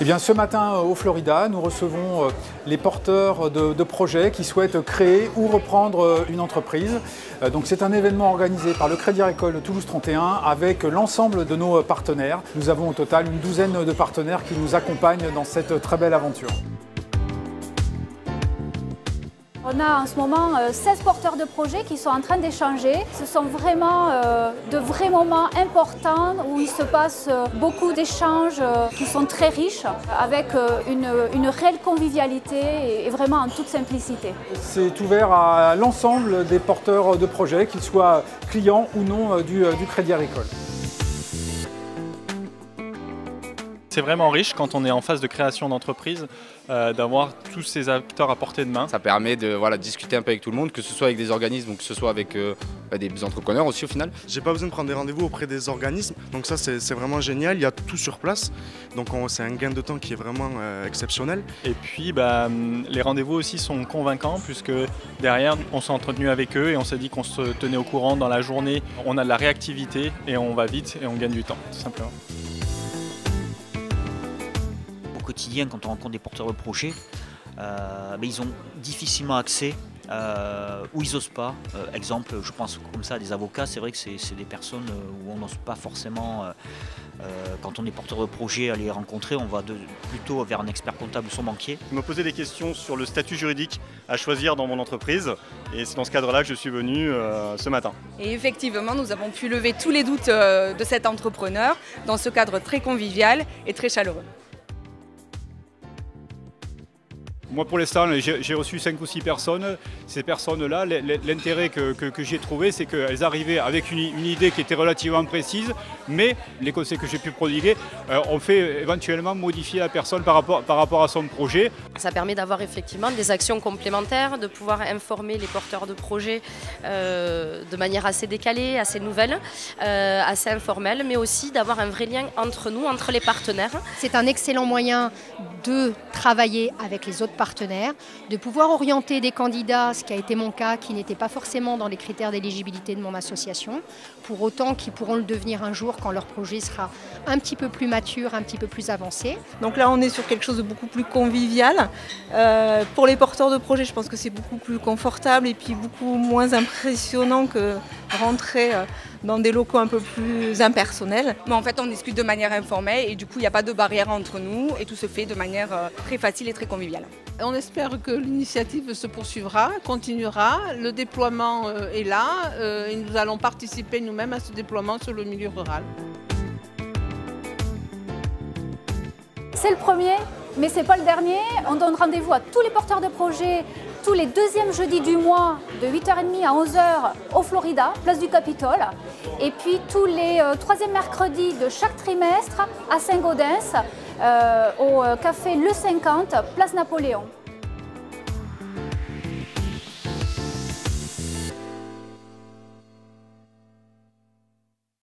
bien, ce matin au Florida, nous recevons les porteurs de projets qui souhaitent créer ou reprendre une entreprise. Donc c'est un événement organisé par le Crédit Agricole Toulouse 31 avec l'ensemble de nos partenaires. Nous avons au total une douzaine de partenaires qui nous accompagnent dans cette très belle aventure. On a en ce moment 16 porteurs de projets qui sont en train d'échanger. Ce sont vraiment de vrais moments importants où il se passe beaucoup d'échanges qui sont très riches avec une réelle convivialité et vraiment en toute simplicité. C'est ouvert à l'ensemble des porteurs de projets, qu'ils soient clients ou non du Crédit Agricole. C'est vraiment riche quand on est en phase de création d'entreprise, d'avoir tous ces acteurs à portée de main. Ça permet de discuter un peu avec tout le monde, que ce soit avec des organismes ou que ce soit avec des entrepreneurs aussi au final. J'ai pas besoin de prendre des rendez-vous auprès des organismes, donc ça c'est vraiment génial, il y a tout sur place, donc c'est un gain de temps qui est vraiment exceptionnel. Et puis les rendez-vous aussi sont convaincants puisque derrière on s'est entretenu avec eux et on s'est dit qu'on se tenait au courant dans la journée. On a de la réactivité et on va vite et on gagne du temps tout simplement. Au quotidien, quand on rencontre des porteurs de projets, ils ont difficilement accès ou ils n'osent pas. Exemple, je pense comme ça à des avocats, c'est vrai que c'est des personnes où on n'ose pas forcément, quand on est porteur de projet, à les rencontrer, on va plutôt vers un expert comptable ou son banquier. Je me posais des questions sur le statut juridique à choisir dans mon entreprise et c'est dans ce cadre-là que je suis venu ce matin. Et effectivement, nous avons pu lever tous les doutes de cet entrepreneur dans ce cadre très convivial et très chaleureux. Moi pour l'instant j'ai reçu 5 ou 6 personnes. Ces personnes-là, l'intérêt que j'ai trouvé, c'est qu'elles arrivaient avec une idée qui était relativement précise, mais les conseils que j'ai pu prodiguer ont fait éventuellement modifier la personne par rapport à son projet. Ça permet d'avoir effectivement des actions complémentaires, de pouvoir informer les porteurs de projets de manière assez décalée, assez nouvelle, assez informelle, mais aussi d'avoir un vrai lien entre nous, entre les partenaires. C'est un excellent moyen de travailler avec les autres partenaires, de pouvoir orienter des candidats, ce qui a été mon cas, qui n'étaient pas forcément dans les critères d'éligibilité de mon association, pour autant qu'ils pourront le devenir un jour quand leur projet sera un petit peu plus mature, un petit peu plus avancé. Donc là, on est sur quelque chose de beaucoup plus convivial. Pour les porteurs de projets, je pense que c'est beaucoup plus confortable et puis beaucoup moins impressionnant que rentrer dans des locaux un peu plus impersonnels. Mais en fait, on discute de manière informelle et du coup, il n'y a pas de barrière entre nous et tout se fait de manière très facile et très conviviale. On espère que l'initiative se poursuivra, continuera, le déploiement est là et nous allons participer nous-mêmes à ce déploiement sur le milieu rural. C'est le premier, mais ce n'est pas le dernier. On donne rendez-vous à tous les porteurs de projets tous les deuxièmes jeudis du mois de 8h30 à 11h au Florida, place du Capitole. Et puis tous les troisièmes mercredis de chaque trimestre à Saint-Gaudens au café Le 50, place Napoléon.